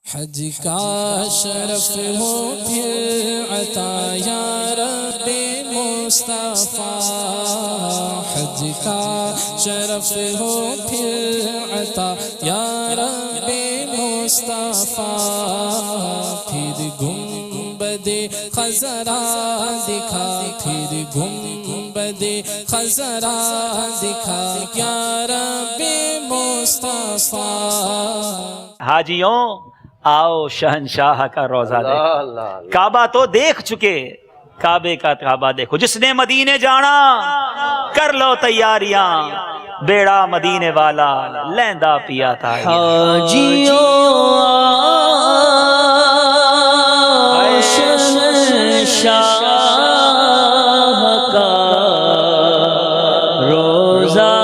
حج کا شرف ہو پھر عطا یا رب مصطفیٰ، حج کا شرف ہو پھر عطا یا رب مصطفیٰ، پھر گنبد خضرا دکھا، پھر گنبد خضرا دکھا یا رب مصطفیٰ۔ حاجیوں آؤ شہنشاہ کا روزہ دیکھو، کعبہ تو دیکھ چکے، کعبے کا کعبہ دیکھو۔ جس نے مدینے جانا کر لو تیاریاں، بیڑا مدینے والا لیندا پیا تھا۔ حاجیوں آؤ شہنشاہ کا روزہ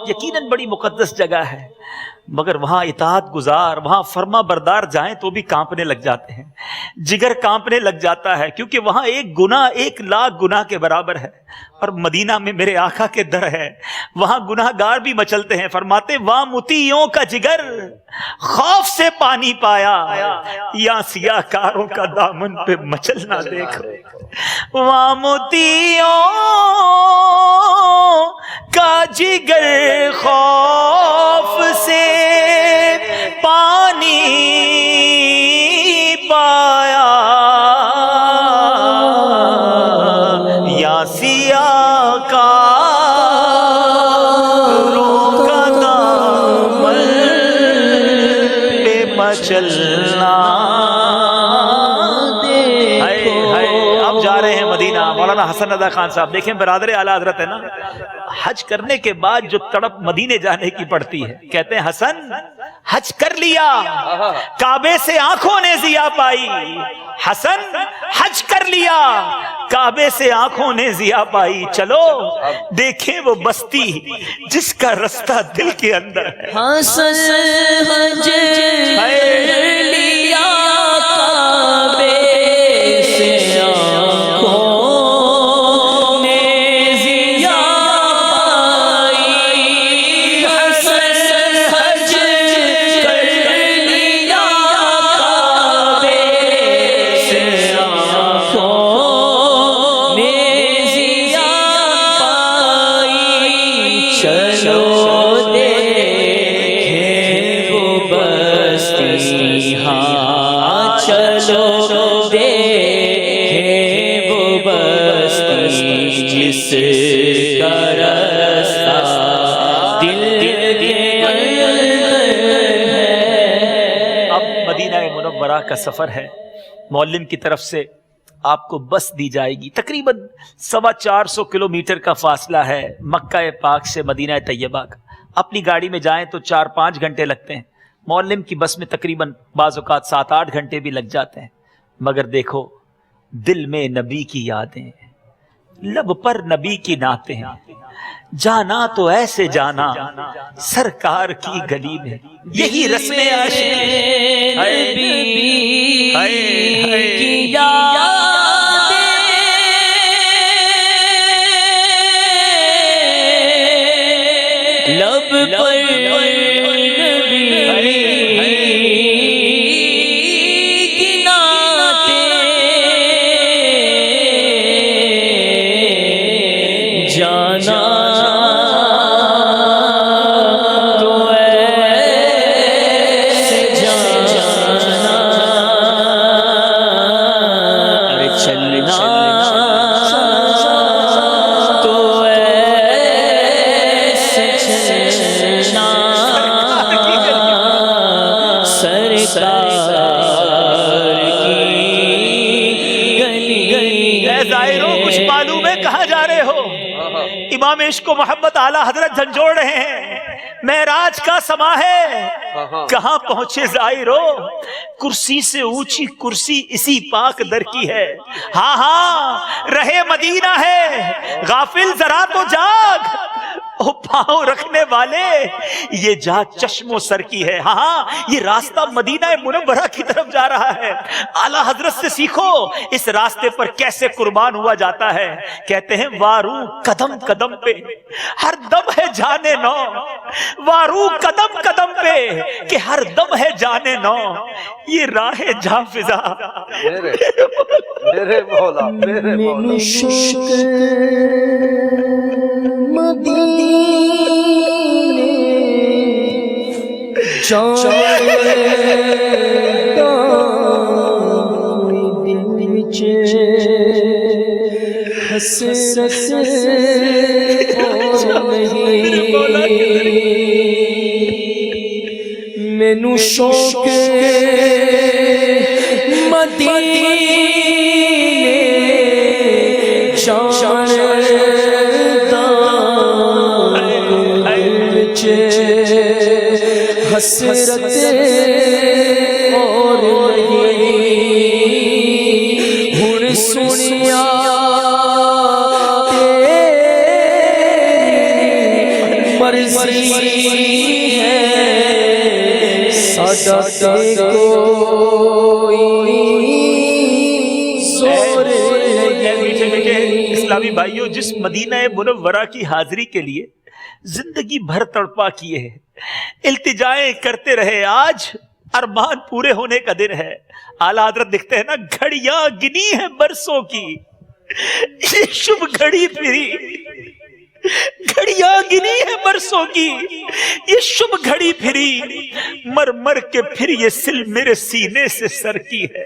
یقیناً بڑی مقدس جگہ ہے، مگر وہاں اطاعت گزار، وہاں فرما بردار جائیں تو بھی کانپنے لگ جاتے ہیں، جگر کانپنے لگ جاتا ہے، کیونکہ وہاں ایک گناہ 1,00,000 گناہ کے برابر ہے۔ اور مدینہ میں میرے آقا کے در ہے، وہاں گناہ گار بھی مچلتے ہیں۔ فرماتے وہاں مطیعوں کا جگر خوف سے پانی پایا، یا سیاہ کاروں کا دامن پہ مچلنا دیکھو۔ وہاں مطیعوں کا جگر خوف سے پانی پایا، یا سیاہ کاروں کا دامن پہ مچلنا دیکھو۔ اب جا رہے ہیں مدینہ۔ مولانا حسن رضا خان صاحب دیکھیں، برادر اعلیٰ حضرت ہے نا، حج کرنے کے بعد جو تڑپ مدینے جانے کی پڑتی ہے، کہتے ہیں حسن حج کر لیا، کعبے سے آنکھوں نے ضیا پائی۔ حسن حج کر لیا، کعبے سے آنکھوں نے ضیا پائی۔ چلو دیکھیں وہ بستی جس کا رستہ دل کے اندر ہے۔ حسن حج کر لیا، کعبے سے کا سفر ہے، معلم کی طرف سے آپ کو بس دی جائے گی، تقریباً 450 کلومیٹر کا فاصلہ ہے مکہ پاک سے مدینہ طیبہ کا۔ اپنی گاڑی میں جائیں تو 4-5 گھنٹے لگتے ہیں، معلم کی بس میں تقریباً بعض اوقات 7-8 گھنٹے بھی لگ جاتے ہیں۔ مگر دیکھو دل میں نبی کی یادیں، لب پر نبی کی نعتیں، جانا تو ایسے جانا سرکار کی گلی میں، یہی رسم عاشق نبی کی یاد اے زائروں کچھ معلوم ہے کہاں جا رہے ہو؟ امام عشق و محمد اعلیٰ حضرت جھنجھوڑ رہے ہیں، معراج کا سما ہے، کہاں پہنچے زائروں؟ کرسی سے اونچی کرسی اسی پاک در کی ہے، ہاں ہاں رہے مدینہ ہے، غافل ذرا تو جاگ، او پاؤں رکھنے والے یہ جا چشم و سر کی ہے، ہاں یہ راستہ مدینہ منورہ کی طرف جا رہا ہے، اعلیٰ حضرت سے سیکھو اس راستے پر کیسے قربان ہوا جاتا ہے۔ کہتے ہیں وارو قدم قدم پہ ہر دم ہے جانے نو، وارو قدم قدم پہ کہ ہر دم ہے جانے نو، یہ راہ جاں فضا میرے مولا میرے مولا مینو شوق مدینے جان حسرت اور ہن سنیا مرضی ہے ساڈا تے کوئی زور نہیں۔ اسلامی بھائیوں، جس مدینہ منورہ کی حاضری کے لیے زندگی بھر تڑپا کیے ہیں، التجائیں کرتے رہے، آج ارمان پورے ہونے کا دن ہے۔ اعلیٰ حضرت دکھتے ہیں نا، گھڑیاں گنی ہیں برسوں کی، یہ شب گھڑی پھری، گھڑیاں گنی ہے برسوں کی، یہ شب گھڑی پھری، مر مر کے پھر یہ سل میرے سینے سے سر کی ہے۔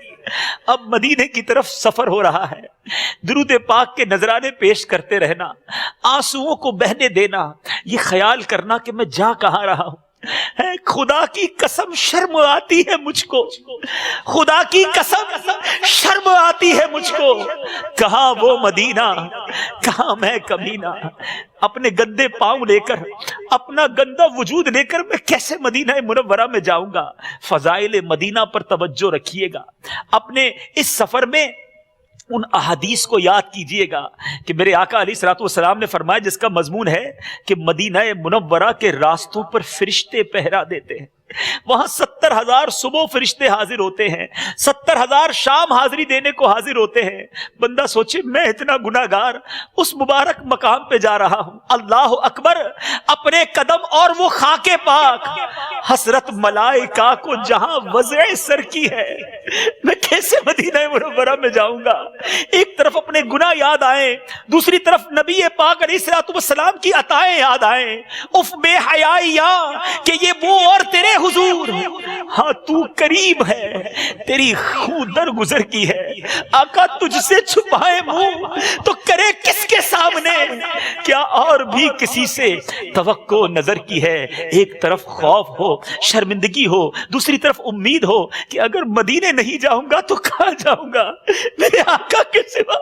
اب مدینے کی طرف سفر ہو رہا ہے، درود پاک کے نذرانے پیش کرتے رہنا، آنسوؤں کو بہنے دینا، یہ خیال کرنا کہ میں جا کہاں رہا ہوں۔ خدا کی قسم شرم آتی ہے مجھ کو، خدا کی قسم شرم آتی ہے مجھ کو، کہاں وہ مدینہ کہاں میں کمینہ، اپنے گندے پاؤں لے کر، اپنا گندا وجود لے کر میں کیسے مدینہ منورہ میں جاؤں گا۔ فضائل مدینہ پر توجہ رکھیے گا، اپنے اس سفر میں ان احادیث کو یاد کیجئے گا کہ میرے آقا علیہ الصلوۃ والسلام نے فرمایا، جس کا مضمون ہے کہ مدینہ منورہ کے راستوں پر فرشتے پہرا دیتے ہیں، وہاں 70,000 صبح فرشتے حاضر ہوتے ہیں، 70,000 شام حاضری دینے کو حاضر ہوتے ہیں۔ بندہ سوچے میں اتنا گناہگار اس مبارک مقام پہ جا رہا ہوں، اللہ اکبر، اپنے قدم اور وہ خاک پاک، حسرت ملائکہ کو جہاں وضع سر کی ہے، میں کیسے مدینہ منورہ میں جاؤں گا؟ ایک طرف اپنے گناہ یاد آئیں، دوسری طرف نبی پاک علیہ الصلوۃ والسلام کی عطائیں یاد آئیں، اف بے حیائیاں کہ یہ وہ اور تیرے حضور، ہاں تو قریب ہے، تیری خوں در گزر کی ہے، آقا تجھ سے چھپائے منہ تو کرے کس کے سامنے، کیا اور بھی کسی سے توقع نظر کی ہے؟ ایک طرف خوف ہو، شرمندگی ہو، دوسری طرف امید ہو کہ اگر مدینے نہیں جاؤں گا تو کہاں جاؤں گا، میرے آقا کے سوا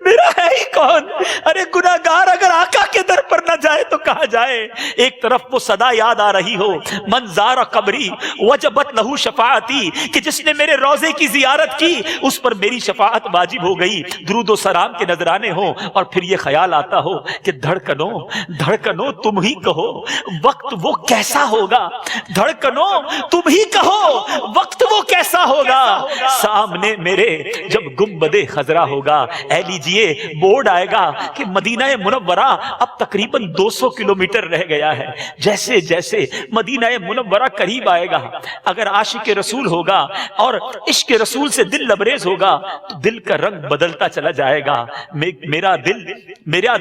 میرا ہے ہی کون؟ ارے گناہگار اگر آقا کے در پر نہ جائے تو کہاں جائے؟ ایک طرف وہ صدا یاد آ رہی ہو، منظار قبری وجبت لہو شفاعتی، کہ جس نے میرے روزے کی زیارت کی اس پر میری شفاعت واجب ہو گئی، درود و سلام کے نذرانے ہوں، اور پھر یہ خیال آتا ہو کہ دھڑکنوں دھڑکنوں تم ہی کہو وقت وہ کیسا ہوگا، دھڑکنوں تم ہی کہو وقت وہ کیسا ہوگا، سامنے میرے جب گنبد خضرا ہوگا۔ اے لیجئے بورڈ آئے گا کہ مدینہ منورہ اب تقریباً 200 کلومیٹر رہ گیا ہے، جیسے جیسے مدینہ منورہ قریب آئے گا، اگر عاشق رسول ہوگا اور عشق رسول سے دل لبریز ہوگا تو دل کا رنگ بدلتا چلا جائے گا۔ میرا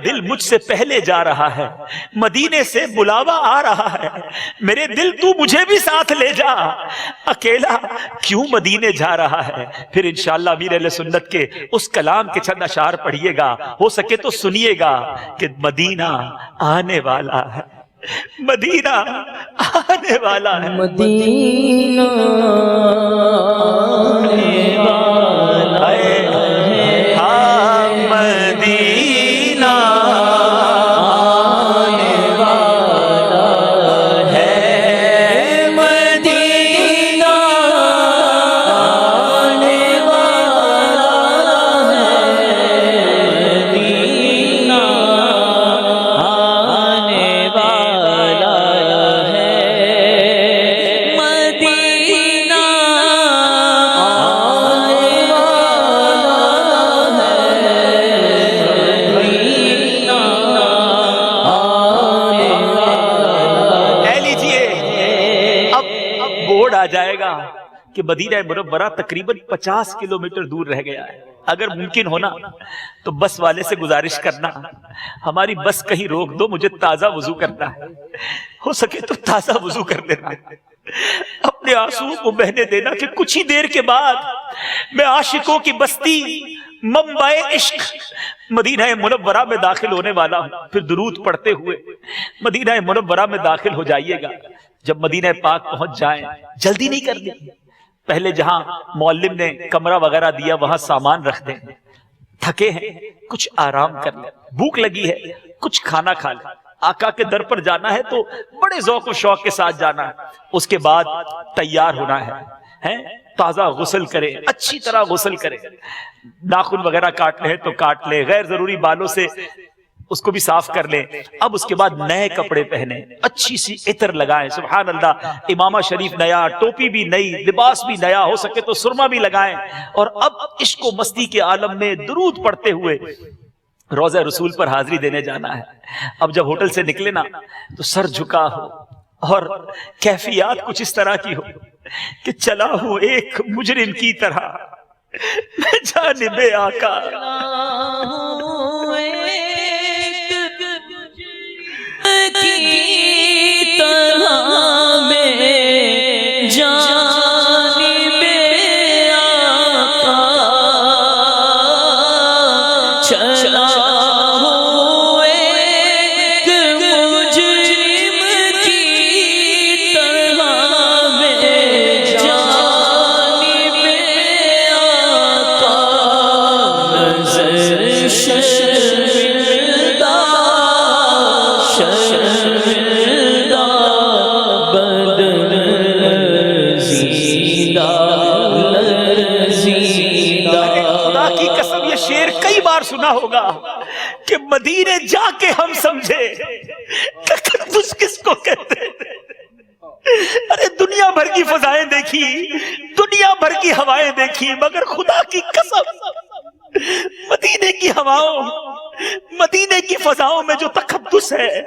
دل مجھ سے پہلے جا رہا ہے، مدینے سے بلاوا آ رہا ہے، میرے دل تو مجھے بھی ساتھ لے جا، اکیلا کیوں مدینے جا رہا ہے؟ پھر انشاءاللہ امیر اہل سنت کے اس کلام کے چند اشعار پڑھیے گا، ہو سکے تو سنیے گا کہ مدینہ آنے والا ہے، مدینہ آنے والا ہے، مدینہ آنے والا ہے، ہاں کہ مدینہ منورہ تقریباً 50 کلومیٹر دور رہ گیا ہے. اگر ممکن ہونا تو بس والے سے گزارش کرنا ہماری بس کہیں روک دو, مجھے تازہ وضو کرنا ہے, ہو سکے تو تازہ وضو کر دینا, اپنے آنسو کو بہنے دینا کہ کچھ ہی دیر کے بعد میں عاشقوں کی بستی منبع عشق مدینہ منورہ میں داخل ہونے والا ہوں. پھر درود پڑھتے ہوئے مدینہ منورہ میں داخل ہو جائیے گا. جب مدینہ پاک پہنچ جائیں جلدی نہیں کرنی, پہلے جہاں معلم نے کمرہ وغیرہ دیا وہاں سامان رکھ دیں, تھکے ہیں کچھ آرام کر لیں, بھوک لگی ہے کچھ کھانا کھا لیں. آقا کے در پر جانا ہے تو بڑے ذوق و شوق کے ساتھ جانا ہے. اس کے بعد تیار ہونا ہے, تازہ غسل کرے, اچھی طرح غسل کرے, ناخن وغیرہ کاٹنے ہیں تو کاٹ لے, غیر ضروری بالوں سے اس کو بھی صاف کر لیں. اب اس کے بعد نئے کپڑے پہنے, اچھی سی عطر لگائیں, سبحان اللہ, امامہ شریف نیا, ٹوپی بھی نئی, لباس بھی نیا, ہو سکے تو سرما بھی لگائیں. اور اب عشق و مستی کے عالم میں درود پڑھتے ہوئے روضہ رسول پر حاضری دینے جانا ہے. اب جب ہوٹل سے نکلے نا تو سر جھکا ہو اور کیفیات کچھ اس طرح کی ہو کہ چلا ہوں ایک مجرم کی طرح میں جانب آقا. کی طرح میں جانب آقا چلا ہوں ایک مجرم کی طرح میں جانب آقا نظر شرمندہ سنا ہوگا کہ مدینے جا کے ہم سمجھے تقدس کس کو کہتے ہیں. ارے دنیا بھر کی فضائیں دیکھی, دنیا بھر کی ہوائیں دیکھی, مگر خدا کی قسم مدینے کی ہواؤں, مدینے کی فضاؤں میں جو تقدس ہے,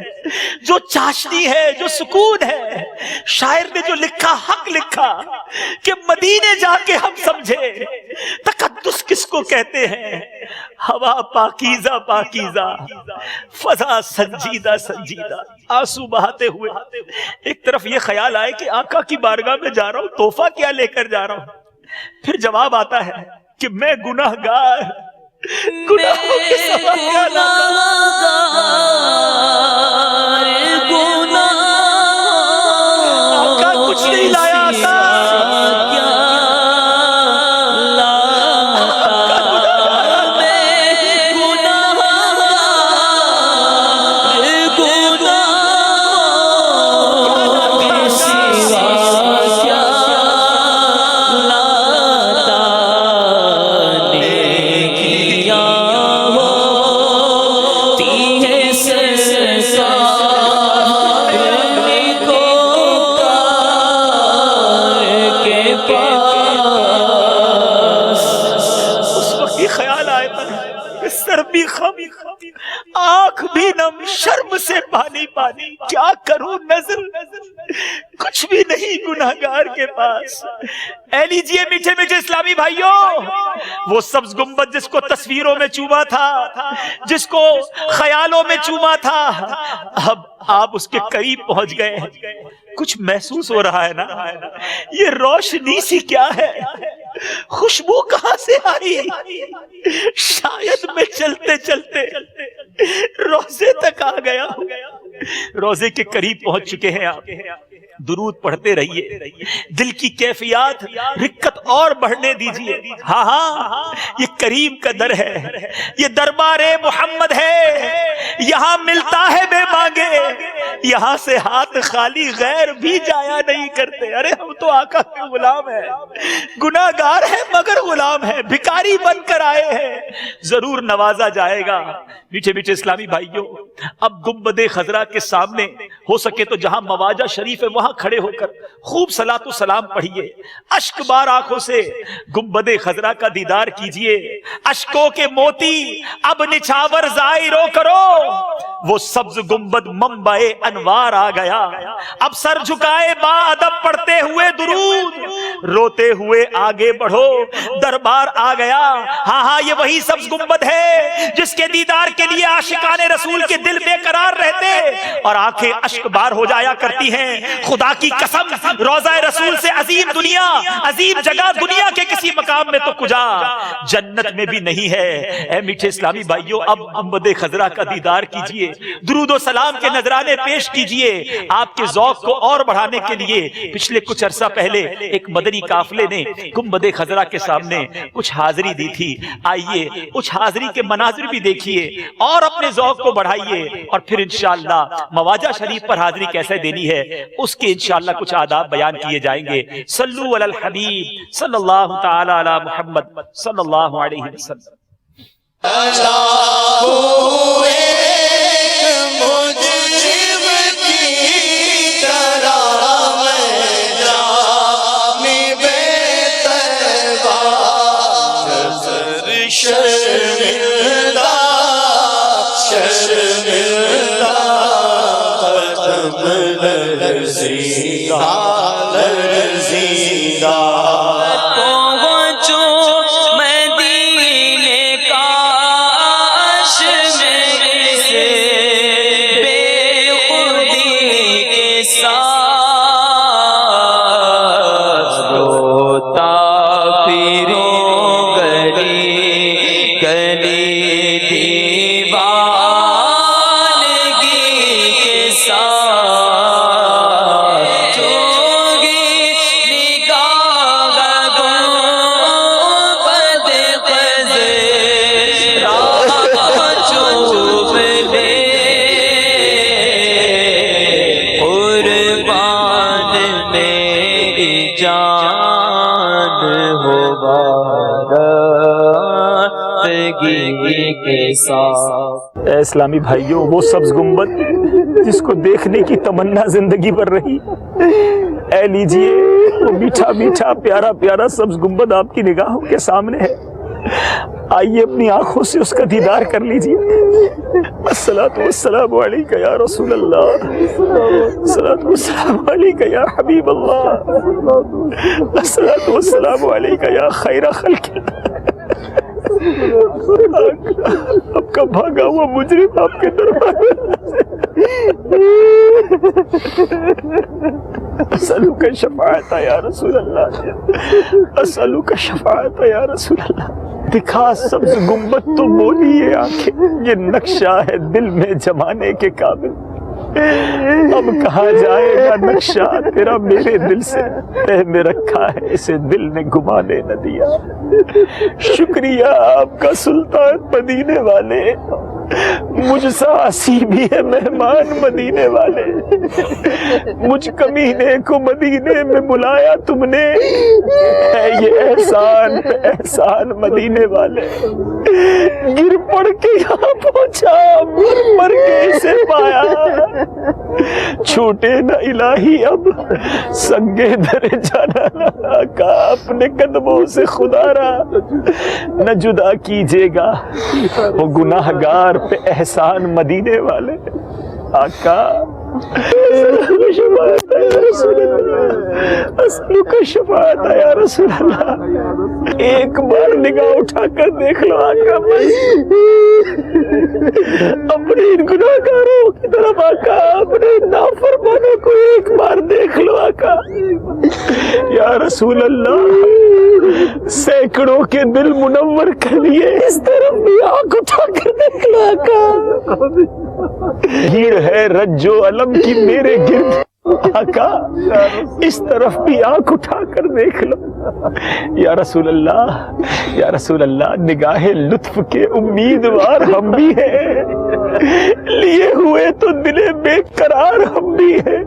جو چاشنی ہے, جو سکون ہے, شاعر نے جو لکھا حق لکھا کہ مدینے جا کے ہم سمجھے تقدس کس کو کہتے ہیں. ہوا پاکیزہ پاکیزہ, فضا سنجیدہ سنجیدہ, آنسو بہاتے ہوئے ایک طرف یہ خیال آئے کہ آقا کی بارگاہ میں جا رہا ہوں, تحفہ کیا لے کر جا رہا ہوں. پھر جواب آتا ہے کہ میں گناہگار, گناہوں کے سبب کیا آقا کچھ نہیں لایا آقا. آنکھ بھی نم, شرم سے پانی پانی, کیا کروں نظر کچھ بھی نہیں گناہگار کے پاس. اے لیجئے میٹھے میٹھے اسلامی بھائیوں, وہ سبز گنبد جس کو تصویروں میں چوما تھا, جس کو خیالوں میں چوما تھا, اب آپ اس کے قریب پہنچ گئے, کچھ محسوس ہو رہا ہے نا. یہ روشنی سی کیا ہے, خوشبو کہاں سے آئی, شاید میں چلتے چلتے روزے تک آ گیا ہوں. روزے کے قریب پہنچ چکے ہیں آپ, درود پڑھتے رہیے, دل کی کیفیات رقت اور بڑھنے دیجیے. ہاں ہاں, یہ کریم کا در ہے, یہ دربار محمد ہے, یہاں ملتا ہے بے مانگے, یہاں سے ہاتھ خالی غیر بھی جایا نہیں کرتے. ارے ہم تو آقا کے غلام ہیں, گناہگار ہیں مگر غلام ہیں, بھکاری بن کر آئے ہیں, ضرور نوازا جائے گا. میٹھے میٹھے اسلامی بھائیوں, اب گنبد خضرا کے سامنے ہو سکے تو جہاں مواجہ شریف ہے وہاں وہاں کھڑے ہو کر خوب صلاۃ و سلام پڑھیے، اشک بار آنکھوں سے گنبد خضرا کا دیدار کیجئے، اشکوں کے موتی اب نچھاور ظاہرو کرو، وہ سبز گنبد منبع انوار آ گیا، اب سر جھکائے با ادب پڑھتے ہوئے درود، روتے ہوئے آگے بڑھو دربار آ گیا۔ ہاں ہاں یہ وہی سبز گنبد ہے جس کے دیدار کے لیے عاشقان رسول کے دل بے قرار رہتے اور آنکھیں اشک بار ہو جایا کرتی ہیں۔ خدا کی قسم روضہ رسول سے عظیم دنیا، عظیم جگہ دنیا کے کسی مقام میں تو کجا جنت میں بھی نہیں ہے۔ اے میٹھے اسلامی بھائیوں، اب گنبد خضرا کا دیدار کیجئے، درود و سلام کے نذرانے پیش کیجئے۔ آپ کے ذوق کو اور بڑھانے کے لیے پچھلے کچھ عرصہ پہلے ایک مدنی قافلے نے گنبد خضرا کے سامنے کچھ حاضری دی تھی، آئیے اس حاضری کے مناظر بھی دیکھیے اور اپنے ذوق کو بڑھائیے، اور پھر انشاءاللہ مواجہ شریف پر حاضری کیسے دینی ہے اس کے انشاءاللہ کچھ آداب بیان کیے جائیں گے۔ صلو علی الحبیب صلی اللہ تعالی علی محمد صلی اللہ علیہ وسلم۔ اے اسلامی بھائیوں، وہ سبز گنبد جس کو دیکھنے کی تمنا زندگی بھر رہی، اے لیجئے وہ میٹھا میٹھا پیارا پیارا سبز گنبد آپ کی نگاہوں کے سامنے ہے، آئیے اپنی آنکھوں سے اس کا دیدار کر لیجئے۔ الصلاۃ والسلام علیک یا رسول اللہ، الصلاۃ والسلام علیک یا حبیب اللہ، الصلاۃ والسلام علیک یا خیر خلق اللہ۔ آپ کا بھاگا ہوا مجرم آپ کے دربار اسألوک شفاعت یا رسول اللہ، اسألوک شفاعت یا رسول اللہ۔ دکھا سبز گنبد تو بولی یہ آنکھیں، یہ نقشہ ہے دل میں جمانے کے قابل، اب کہاں جائے گا نقشہ تیرا میرے دل سے، تہ میں رکھا ہے اسے دل نے گمانے نہ دیا۔ شکریہ آپ کا سلطان مدینے والے، مجھ سا عصی بھی ہے مہمان مدینے والے، مجھ کمینے کو مدینے میں بلایا تم نے، ہے یہ احسان پہ احسان مدینے والے، گر پڑ کے یہاں پہنچا مر مر کے اسے پایا، چھوٹے نہ الہی اب سنگے در جانا کا، اپنے قدموں سے خدا را نہ جدا کیجے گا، وہ گناہگار پہ احسان مدینے والے۔ آقا اسألوک شفاعت یا رسول اللہ، ایک بار نگاہ اٹھا کر دیکھ لو آقا، اپنے ان گناہگاروں کی طرف آقا، اپنے نافرمانوں کو ایک بار دیکھ لو آقا یا رسول اللہ، سینکڑوں کے دل منور کر لیے، اس طرف بھی آنکھ اٹھا کر دیکھ لو آقا، بھیڑ ہے رجو علم کی میرے گرد آقا، اس طرف بھی آنکھ اٹھا کر دیکھ لو یا رسول اللہ، یا رسول اللہ، نگاہ لطف کے امیدوار ہم بھی ہیں، لیے ہوئے تو دل بے قرار ہم بھی ہیں،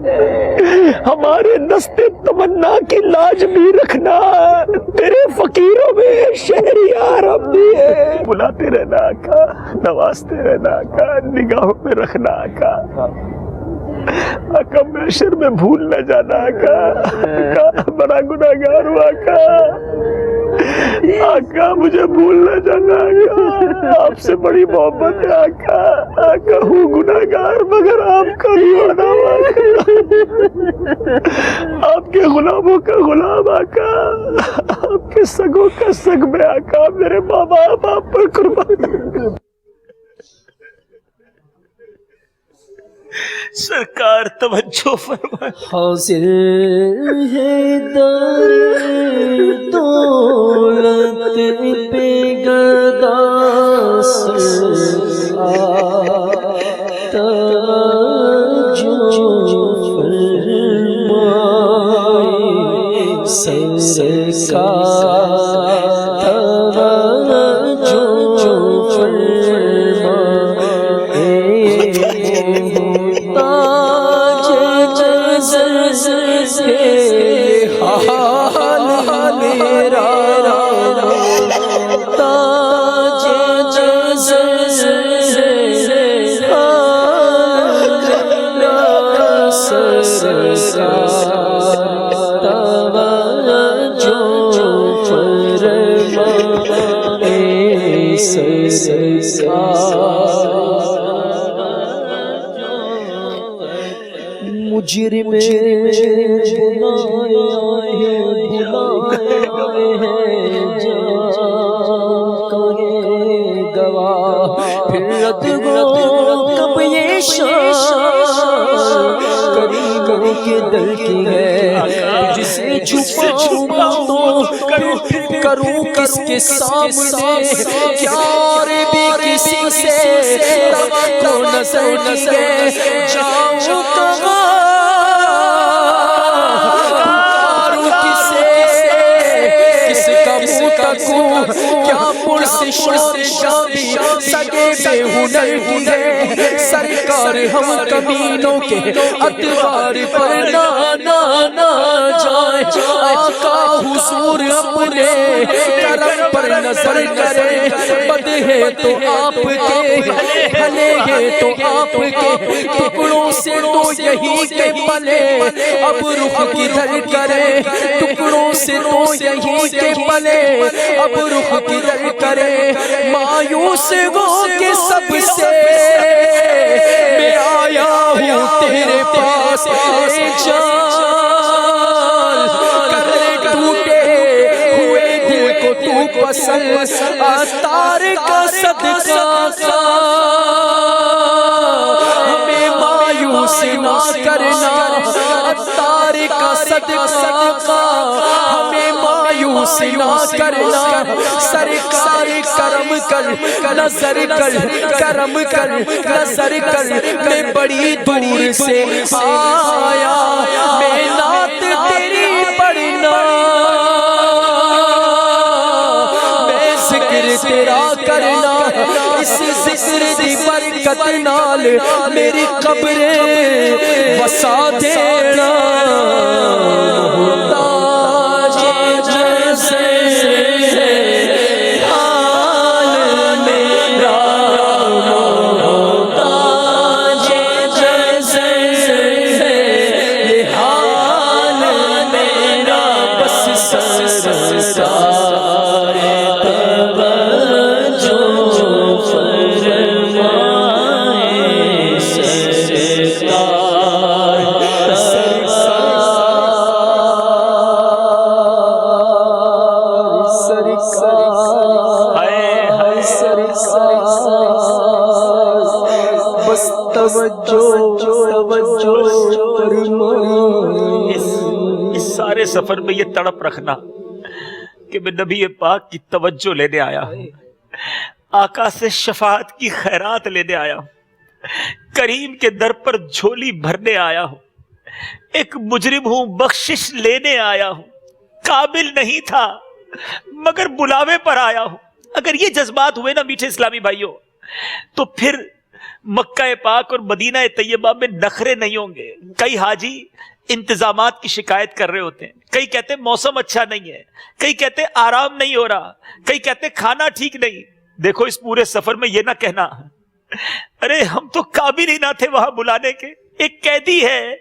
ہمارے دستے تمنا کی لاج بھی رکھنا، تیرے فقیروں میں شہریار ہم بھی ہیں، بلاتے رہنا آقا، نوازتے رہنا آقا، نگاہوں میں رکھنا آقا۔ آقا محشر میں بھول نہ جانا آقا، آقا بڑا گناہگار ہوں آقا، آقا مجھے بھول نہ جانا آقا، آپ سے بڑی محبت ہے آقا، آقا ہوں گناہگار مگر آپ کا ہی ہونا آقا، آپ کے غلاموں کا غلام آقا، آپ کے سگوں کا سگ میں آقا، میرے ماں باپ آپ پر قربان۔ سرکار توجہ فرمائے۔ حاضر ہے در دولت پہ گدا توجہ فرمائے سرکار، توجہ مجرم گواہ پھرت گو کب یہ شان کریموں کے دل کی ہے، جسے چھپاؤں تو کروں کس کے سامنے، پیار بھی کسی سے توقع نظر لگے، جاؤں کہاں کیا پرسش شامی سگے بے ہنر کی ہے، سرکار ہم کمینوں کے اتوار پر نہ جائیں، آقا حضور اپنے کرم پر نظر کرے، بد ہے تو آپ کے بھلے ہے تو آپ کے ٹکڑوں سے تو یہی کے پلے، اب رخ کدھر کرے ٹکڑوں سے تو یہی کے پلے، اب رخ کدھر کرے، مایوس ہو کے سب سے میں آیا ہوں تیرے پاس، اے جان کر ٹوٹے ہوئے دل کو تو پسند، عطار کا صدقہ ہمیں مایوس نہ کرنا، عطار کا صدقہ ہمیں مایوس نہ کرنا، سرکار کرم کر نظر کر، کرم کر نظر کر، میں بڑی دور سے آیا، میں نعت تیری پڑھنا، میں ذکر تیرا کرنا، اس ذکر دی برکت نال میری قبر وسا دینا، اس سارے سفر میں یہ تڑپ رکھنا کہ میں نبی پاک کی توجہ لینے آیا ہوں، آقا سے شفاعت کی خیرات لینے آیا ہوں، کریم کے در پر جھولی بھرنے آیا ہوں، ایک مجرم ہوں بخشش لینے آیا ہوں، قابل نہیں تھا مگر بلاوے پر آیا ہوں۔ اگر یہ جذبات ہوئے نا میٹھے اسلامی بھائیوں، تو پھر مکہ پاک اور مدینہ طیبہ میں نخرے نہیں ہوں گے۔ کئی حاجی انتظامات کی شکایت کر رہے ہوتے ہیں، کئی کہتے ہیں موسم اچھا نہیں ہے، کئی کہتے ہیں آرام نہیں ہو رہا، کئی کہتے ہیں کھانا ٹھیک نہیں۔ دیکھو اس پورے سفر میں یہ نہ کہنا ارے ہم تو قابل ہی نہ تھے وہاں بلانے کے، ایک قیدی ہے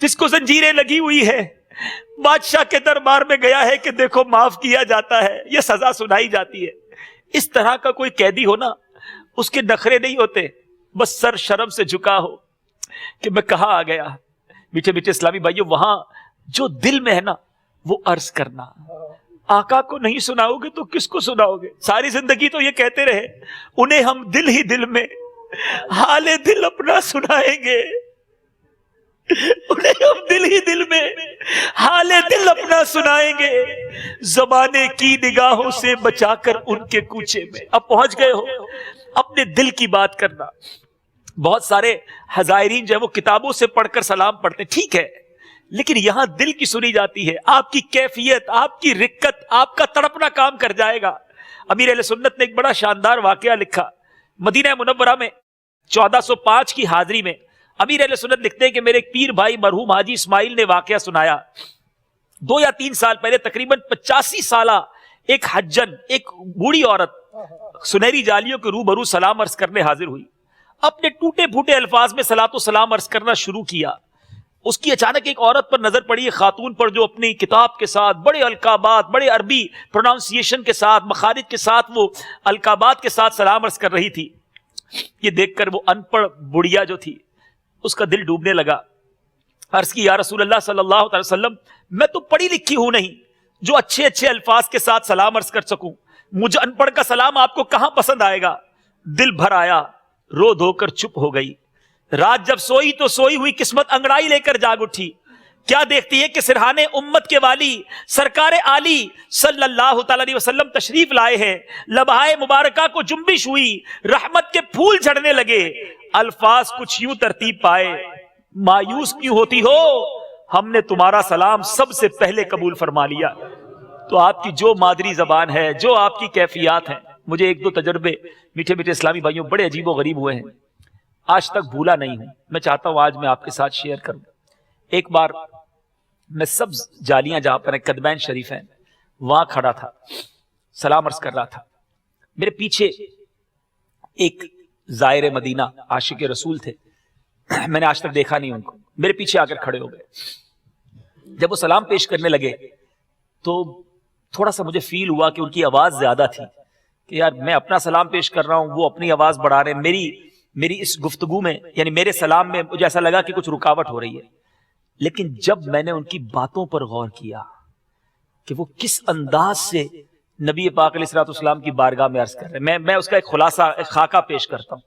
جس کو زنجیریں لگی ہوئی ہے، بادشاہ کے دربار میں گیا ہے کہ دیکھو معاف کیا جاتا ہے، یہ سزا سنائی جاتی ہے۔ اس طرح کا کوئی قیدی ہو نا، اس کے نخرے نہیں ہوتے، بس سر شرم سے جھکا ہو کہ میں کہاں آ گیا۔ میٹھے میٹھے اسلامی بھائیو، وہاں جو دل میں ہے نا وہ عرض کرنا۔ آقا کو نہیں سناؤ گے تو کس کو سناؤ گے؟ ساری زندگی تو یہ کہتے رہے، انہیں ہم دل ہی دل میں حال دل اپنا سنائیں گے، انہیں ہم دل ہی دل میں حال دل اپنا سنائیں گے، زمانے کی نگاہوں سے بچا کر ان کے کوچے میں۔ اب پہنچ گئے ہو، اپنے دل کی بات کرنا۔ بہت سارے حضائرین جو ہے وہ کتابوں سے پڑھ کر سلام پڑھتے ہیں، ٹھیک ہے، لیکن یہاں دل کی سنی جاتی ہے، آپ کی کیفیت، آپ کی رقت، آپ کا تڑپنا کام کر جائے گا۔ امیر اہل سنت نے ایک بڑا شاندار واقعہ لکھا، مدینہ منورہ میں 1405 کی حاضری میں امیر اہل سنت لکھتے ہیں کہ میرے ایک پیر بھائی مرحوم حاجی اسماعیل نے واقعہ سنایا۔ 2 یا 3 سال پہلے تقریباً 85 سالہ ایک حجن، ایک بوڑھی عورت سنہری جالیوں کے روبرو سلام عرض کرنے حاضر ہوئی، اپنے ٹوٹے پھوٹے الفاظ میں صلاۃ و سلام عرض کرنا شروع کیا۔ اس کی اچانک ایک عورت پر نظر پڑی، ایک خاتون پر، جو اپنی کتاب کے ساتھ بڑے القابات، بڑے عربی پروناؤنسیشن کے ساتھ، مخارج کے ساتھ، وہ القابات کے ساتھ سلام عرض کر رہی تھی۔ یہ دیکھ کر وہ ان پڑھ بڑھیا جو تھی اس کا دل ڈوبنے لگا۔ عرض کی، یا رسول اللہ صلی اللہ علیہ وسلم، میں تو پڑھی لکھی ہوں نہیں جو اچھے اچھے الفاظ کے ساتھ سلام عرض کر سکوں، مجھے ان پڑھ کا سلام آپ کو کہاں پسند آئے گا؟ دل بھر آیا، رو دھو کر چپ ہو گئی۔ رات جب سوئی تو سوئی ہوئی قسمت انگڑائی لے کر جاگ اٹھی۔ کیا دیکھتی ہے کہ سرحانے امت کے والی سرکار عالی صلی اللہ تعالی علیہ وسلم تشریف لائے ہیں۔ لبہائے مبارکہ کو جنبش ہوئی، رحمت کے پھول جھڑنے لگے، الفاظ کچھ یوں ترتیب پائے، مایوس کیوں ہوتی ہو، ہم نے تمہارا سلام سب سے پہلے قبول فرما لیا۔ تو آپ کی جو مادری زبان ہے، جو آپ کی کیفیات ہیں، مجھے 1-2 تجربے میٹھے میٹھے اسلامی بھائیوں بڑے عجیب و غریب ہوئے ہیں، آج تک بھولا نہیں ہوں، میں چاہتا ہوں آج میں آپ کے ساتھ شیئر کروں۔ ایک بار میں سبز جالیاں جہاں پر قدمین شریف ہیں وہاں کھڑا تھا، سلام عرض کر رہا تھا، میرے پیچھے ایک زائر مدینہ عاشق رسول تھے، میں نے آج تک دیکھا نہیں ان کو، میرے پیچھے آ کر کھڑے ہو گئے۔ جب وہ سلام پیش کرنے لگے تو تھوڑا سا مجھے فیل ہوا کہ ان کی آواز زیادہ تھی، کہ یار میں اپنا سلام پیش کر رہا ہوں، وہ اپنی آواز بڑھا رہے ہیں، میری اس گفتگو میں، یعنی میرے سلام میں مجھے ایسا لگا کہ کچھ رکاوٹ ہو رہی ہے۔ لیکن جب میں نے ان کی باتوں پر غور کیا کہ وہ کس انداز سے نبی پاک علیہ الصلوۃ والسلام کی بارگاہ میں عرض کر رہے ہیں، میں اس کا ایک خلاصہ، ایک خاکہ پیش کرتا ہوں۔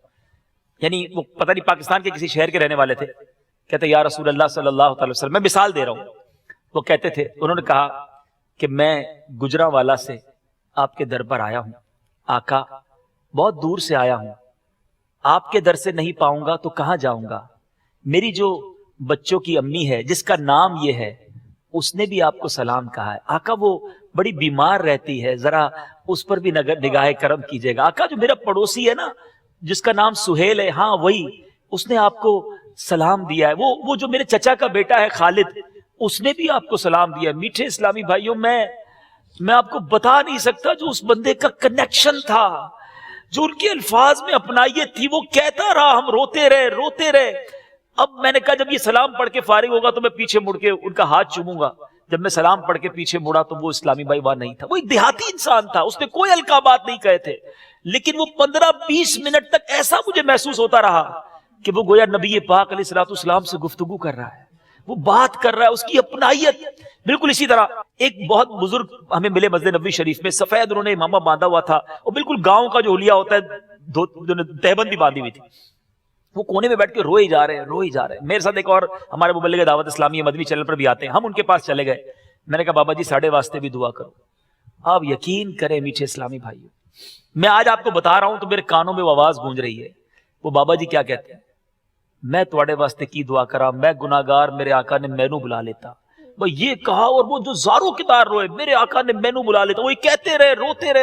یعنی وہ پتہ نہیں پاکستان کے کسی شہر کے رہنے والے تھے، کہتے یا رسول اللہ صلی اللہ علیہ وسلم، میں مثال دے رہا ہوں، وہ کہتے تھے، انہوں نے کہا کہ میں گجرانوالا سے آپ کے در پر آیا ہوں، آقا بہت دور سے آیا ہوں، آپ کے در سے نہیں پاؤں گا تو کہاں جاؤں گا؟ میری جو بچوں کی امی ہے جس کا نام یہ ہے، اس نے بھی آپ کو سلام کہا ہے، آقا وہ بڑی بیمار رہتی ہے، ذرا اس پر بھی نگاہ کرم کیجئے گا۔ آقا جو میرا پڑوسی ہے نا جس کا نام سہیل ہے، ہاں وہی، اس نے آپ کو سلام دیا ہے، وہ جو میرے چچا کا بیٹا ہے خالد، اس نے بھی آپ کو سلام دیا ہے۔ میٹھے اسلامی بھائیوں، میں آپ کو بتا نہیں سکتا جو اس بندے کا کنیکشن تھا، جو ان کے الفاظ میں اپنائیت تھی، وہ کہتا رہا، ہم روتے رہے۔ اب میں نے کہا جب یہ سلام پڑھ کے فارغ ہوگا تو میں پیچھے مڑ کے ان کا ہاتھ چوموں گا۔ جب میں سلام پڑھ کے پیچھے مڑا تو وہ اسلامی بھائی وہاں نہیں تھا، وہ ایک دیہاتی انسان تھا، اس نے کوئی القابات نہیں کہے تھے، لیکن وہ 15-20 منٹ تک ایسا مجھے محسوس ہوتا رہا کہ وہ گویا نبی پاک علیہ الصلوۃ والسلام سے گفتگو کر رہا ہے، وہ بات کر رہا ہے، اس کی اپنائیت۔ بالکل اسی طرح ایک بہت بزرگ ہمیں ملے مسجد نبوی شریف میں، سفید انہوں نے امامہ باندھا ہوا تھا، اور بالکل گاؤں کا جو حلیہ ہوتا ہے، تہبند بھی باندھی ہوئی تھی، وہ کونے میں بیٹھ کے روئے جا رہے ہیں۔ میرے ساتھ ایک اور ہمارے مبلغ دعوت اسلامی مدنی چینل پر بھی آتے ہیں، ہم ان کے پاس چلے گئے، میں نے کہا بابا جی ساڑھے واسطے بھی دعا کرو۔ آپ یقین کریں میٹھے اسلامی بھائیوں، میں آج آپ کو بتا رہا ہوں تو میرے کانوں میں وہ آواز گونج رہی ہے، وہ بابا جی کیا کہتے ہیں، میں تواڈے واسطے کی دعا کرا، میں گناہگار، میرے آقا نے مینوں بلا لیتا۔ وہ یہ کہا اور وہ جو زاروں کی طرح روئے، میرے آقا نے مینوں بلا لیتا، وہ کہتے رہے، روتے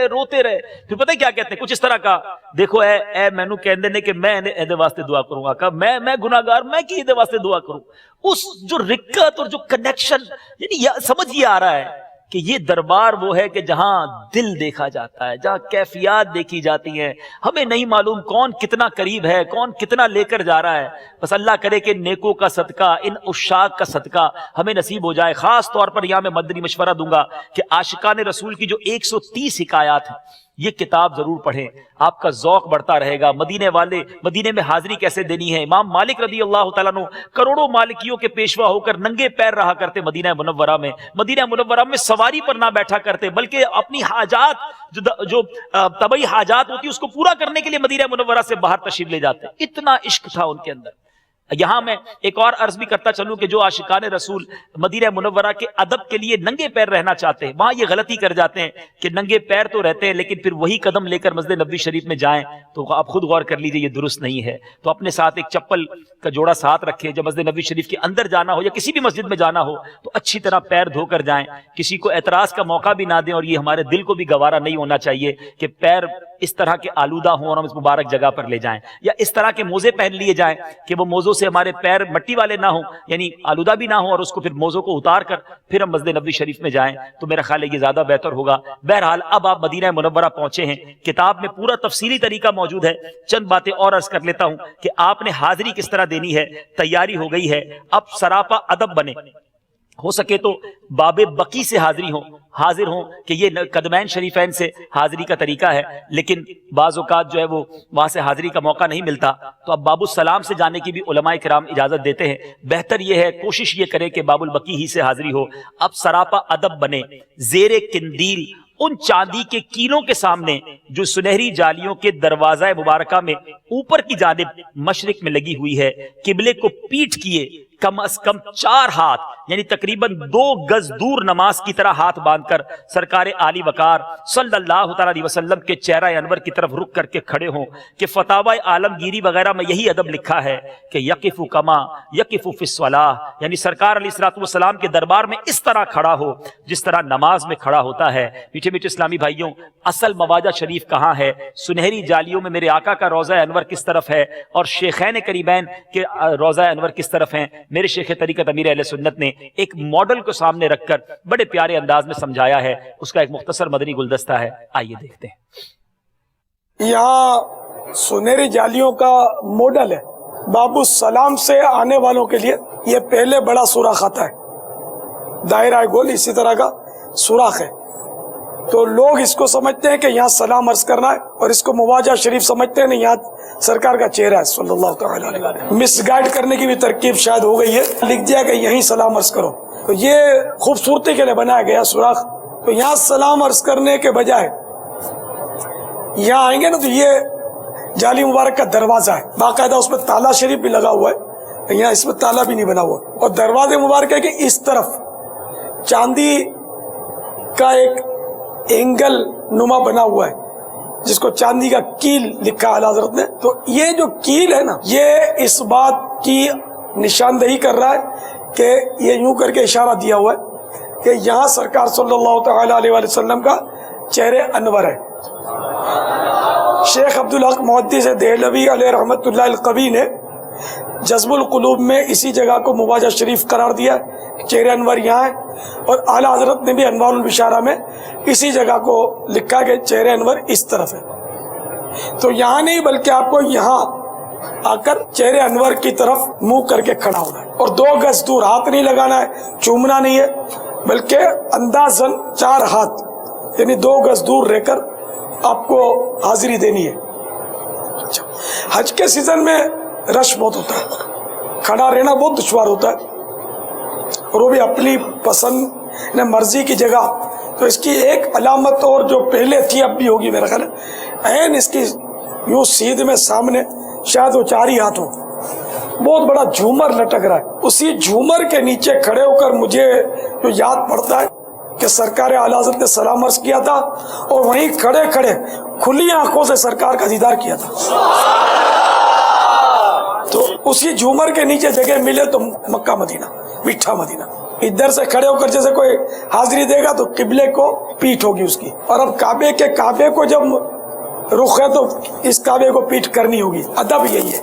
رہے۔ پھر پتہ کیا کہتے ہیں، کچھ اس طرح کا، دیکھو اے مینوں کہندے نے کہ میں ادے واسطے دعا کروں گا، کہ میں گناہگار، میں کی ادے واسطے دعا کروں۔ اس جو رقت اور جو کنیکشن، یعنی سمجھ یہ آ رہا ہے کہ یہ دربار وہ ہے کہ جہاں دل دیکھا جاتا ہے، جہاں کیفیات دیکھی جاتی ہیں. ہمیں نہیں معلوم کون کتنا قریب ہے، کون کتنا لے کر جا رہا ہے. بس اللہ کرے کہ نیکوں کا صدقہ، ان عشاق کا صدقہ ہمیں نصیب ہو جائے. خاص طور پر یہاں میں مدنی مشورہ دوں گا کہ عاشقان رسول کی جو 130 حکایات ہیں یہ کتاب ضرور پڑھیں، آپ کا ذوق بڑھتا رہے گا. مدینے والے مدینے میں حاضری کیسے دینی ہے. امام مالک رضی اللہ تعالیٰ عنہ کروڑوں مالکیوں کے پیشوا ہو کر ننگے پیر رہا کرتے مدینہ منورہ میں. مدینہ منورہ میں سواری پر نہ بیٹھا کرتے بلکہ اپنی حاجات جو طبعی حاجات ہوتی اس کو پورا کرنے کے لیے مدینہ منورہ سے باہر تشریف لے جاتے. اتنا عشق تھا ان کے اندر. یہاں میں ایک اور عرض بھی کرتا چلوں کہ جو عاشقان رسول مدینہ منورہ کے ادب کے لیے ننگے پیر رہنا چاہتے ہیں وہاں یہ غلطی کر جاتے ہیں کہ ننگے پیر تو رہتے ہیں لیکن پھر وہی قدم لے کر مسجد نبوی شریف میں جائیں تو آپ خود غور کر لیجئے یہ درست نہیں ہے. تو اپنے ساتھ ایک چپل کا جوڑا ساتھ رکھیں. جب مسجد نبوی شریف کے اندر جانا ہو یا کسی بھی مسجد میں جانا ہو تو اچھی طرح پیر دھو کر جائیں. کسی کو اعتراض کا موقع بھی نہ دیں اور یہ ہمارے دل کو بھی گوارا نہیں ہونا چاہیے کہ پیر اس طرح کے آلودہ ہوں اور ہم اس مبارک جگہ پر لے جائیں یا اس طرح کے موزے پہن لیے جائیں کہ وہ موزوں سے ہمارے پیر مٹی والے نہ ہوں یعنی آلودہ بھی نہ ہوں اور اس کو پھر موزوں کو اتار کر پھر ہم مسجد نبوی شریف میں جائیں تو میرا خیال ہے یہ زیادہ بہتر ہوگا. بہرحال اب آپ مدینہ منورہ پہنچے ہیں. کتاب میں پورا تفصیلی طریقہ موجود ہے. چند باتیں اور عرض کر لیتا ہوں کہ آپ نے حاضری کس طرح دینی ہے. تیاری ہو گئی ہے. اب سراپا ادب بنے. ہو سکے تو باب بقی سے حاضر ہوں کہ یہ قدمین شریفین سے حاضری کا طریقہ ہے لیکن بعض اوقات جو ہے وہ وہاں سے حاضری کا موقع نہیں ملتا تو اب باب السلام سے جانے کی بھی علماء کرام اجازت دیتے ہیں. بہتر یہ ہے کوشش یہ کریں کہ باب البقی ہی سے حاضری ہو. اب سراپا ادب بنے. زیر قندیل ان چاندی کے کینوں کے سامنے جو سنہری جالیوں کے دروازہ مبارکہ میں اوپر کی جانب مشرق میں لگی ہوئی ہے قبلے کو پیٹ کیے کم از کم 4 ہاتھ یعنی تقریباً 2 گز دور نماز کی طرح ہاتھ باندھ کر سرکار عالی وقار صلی اللہ تعالیٰ علیہ وسلم کے چہرہ انور کی طرف رک کر کے کھڑے ہوں کہ فتاوی عالمگیری وغیرہ میں یہی ادب لکھا ہے کہ یقف کما یقف فی الصلاۃ یعنی سرکار علیہ الصلوۃ والسلام کے دربار میں اس طرح کھڑا ہو جس طرح نماز میں کھڑا ہوتا ہے. میٹھے میٹھے اسلامی بھائیوں اصل مواجہ شریف کہاں ہے. سنہری جالیوں میں میرے آقا کا روضہ انور کس طرف ہے اور شیخین کریمین کے روضہ انور کس طرف ہیں. میرے شیخ طریقت امیر اہل سنت نے ایک ماڈل کو سامنے رکھ کر بڑے پیارے انداز میں سمجھایا ہے. اس کا ایک مختصر مدنی گلدستہ ہے, آئیے دیکھتے ہیں. یہاں سنہری جالیوں کا ماڈل ہے. باب السلام سے آنے والوں کے لیے یہ پہلے بڑا سوراخ آتا ہے, دائرہ گول اسی طرح کا سوراخ ہے. تو لوگ اس کو سمجھتے ہیں کہ یہاں سلام عرض کرنا ہے اور اس کو مواجہ شریف سمجھتے ہیں. نہیں, یہاں سرکار کا چہرہ ہے صلی اللہ تعالی علیہ وسلم. مس گائیڈ کرنے کی بھی ترکیب شاید ہو گئی ہے, لکھ دیا کہ یہیں سلام عرض کرو. تو یہ خوبصورتی کے لیے بنایا گیا سوراخ. تو یہاں سلام عرض کرنے کے بجائے یہاں آئیں گے نا تو یہ جالی مبارک کا دروازہ ہے, باقاعدہ اس میں تالا شریف بھی لگا ہوا ہے. یہاں اس میں تالا بھی نہیں بنا ہوا اور دروازے مبارک ہے کہ اس طرف چاندی کا ایک اینگل نما بنا ہوا ہے جس کو چاندی کا کیل لکھا اعلیٰ حضرت نے. تو یہ جو کیل ہے نا یہ اس بات کی نشاندہی کر رہا ہے کہ یہ یوں کر کے اشارہ دیا ہوا ہے کہ یہاں سرکار صلی اللہ تعالی علیہ وسلم کا چہرے انور ہے. شیخ عبدالحق محدث دہلوی علیہ رحمت اللہ القوی نے جذب القلوب میں اسی جگہ کو مواجہ شریف قرار دیا ہے, چہرے انور یہاں ہے. اور اعلیٰ حضرت نے بھی انوار البشارہ میں اسی جگہ کو لکھا کہ چہرے انور اس طرف ہے. تو یہاں نہیں بلکہ آپ کو یہاں آ کر چہرے انور کی طرف منہ کر کے کھڑا ہونا ہے اور 2 گز دور ہاتھ نہیں لگانا ہے, چومنا نہیں ہے, بلکہ اندازاً 4 ہاتھ یعنی 2 گز دور رہ کر آپ کو حاضری دینی ہے. حج کے سیزن میں رش بہت ہوتا ہے, کھڑا رہنا بہت دشوار ہوتا ہے اور وہ بھی اپنی پسند مرضی کی جگہ. تو اس کی ایک علامت اور جو پہلے تھی اب بھی ہوگی میرا خیال ہے, عین اس کی یوں سیدھ میں سامنے شاید وہ 4 ہی ہاتھ ہو, بہت بڑا جھومر لٹک رہا ہے. اسی جھومر کے نیچے کھڑے ہو کر مجھے جو یاد پڑتا ہے کہ سرکار اعلیٰ حضرت نے سلام عرض کیا تھا اور وہیں کھڑے کھڑے کھلی آنکھوں سے سرکار کا دیدار کیا تھا. تو اسی جھومر کے نیچے جگہ ملے تو مکہ مدینہ, میٹھا مدینہ. ادھر سے کھڑے ہو کر جیسے کوئی حاضری دے گا تو قبلے کو پیٹھ ہوگی اس کی, اور اب کعبے کو جب رخ ہے تو اس کعبے کو پیٹھ کرنی ہوگی. ادب یہی ہے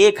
1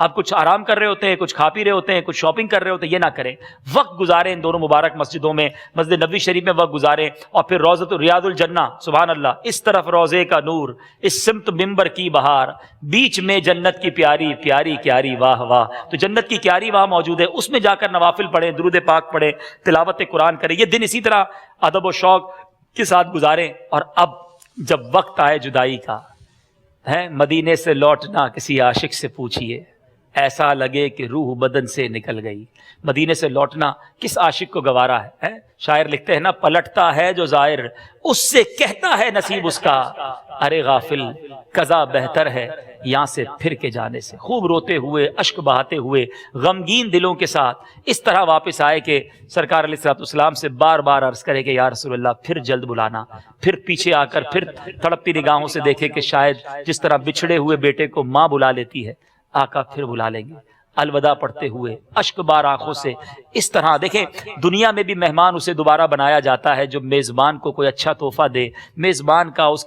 آپ کچھ آرام کر رہے ہوتے ہیں، کچھ کھا پی رہے ہوتے ہیں، کچھ شاپنگ کر رہے ہوتے ہیں، یہ نہ کریں. وقت گزاریں ان دونوں مبارک مسجدوں میں، مسجد نبوی شریف میں وقت گزاریں، اور پھر روضۃ ریاض الجنہ، سبحان اللہ، اس طرف روضے کا نور، اس سمت منبر کی بہار، بیچ میں جنت کی پیاری پیاری کیاری، واہ واہ. تو جنت کی کیاری وہاں موجود ہے، اس میں جا کر نوافل پڑھیں، درود پاک پڑھیں، تلاوت قرآن کریں. یہ دن اسی طرح ادب و شوق کے ساتھ گزاریں. اور اب جب وقت آئے جدائی کا، ہے مدینے سے لوٹنا کسی عاشق سے پوچھئے، ایسا لگے کہ روح بدن سے نکل گئی. مدینے سے لوٹنا کس عاشق کو گوارا ہے؟ شاعر لکھتے ہیں نا، پلٹتا ہے جو زائر اس سے کہتا ہے نصیب اس کا، ارے غافل قضا بہتر ہے یہاں سے پھر کے جانے سے. خوب روتے ہوئے، اشک بہاتے ہوئے، غمگین دلوں کے ساتھ اس طرح واپس آئے کہ سرکار علیہ الصلوۃ والسلام سے بار بار عرض کرے کہ یا رسول اللہ پھر جلد بلانا. پھر پیچھے آ کر پھر تڑپتی نگاہوں سے دیکھے کہ شاید جس طرح بچھڑے ہوئے بیٹے کو ماں بلا لیتی ہے، آقا پھر بلا لیں گے. الوداع پڑھتے ہوئے اشک بار آنکھوں سے اس طرح دیکھیں. دنیا میں بھی مہمان اسے دوبارہ بنایا جاتا ہے جو میزبان کو کوئی اچھا تحفہ دے، میزبان کا اس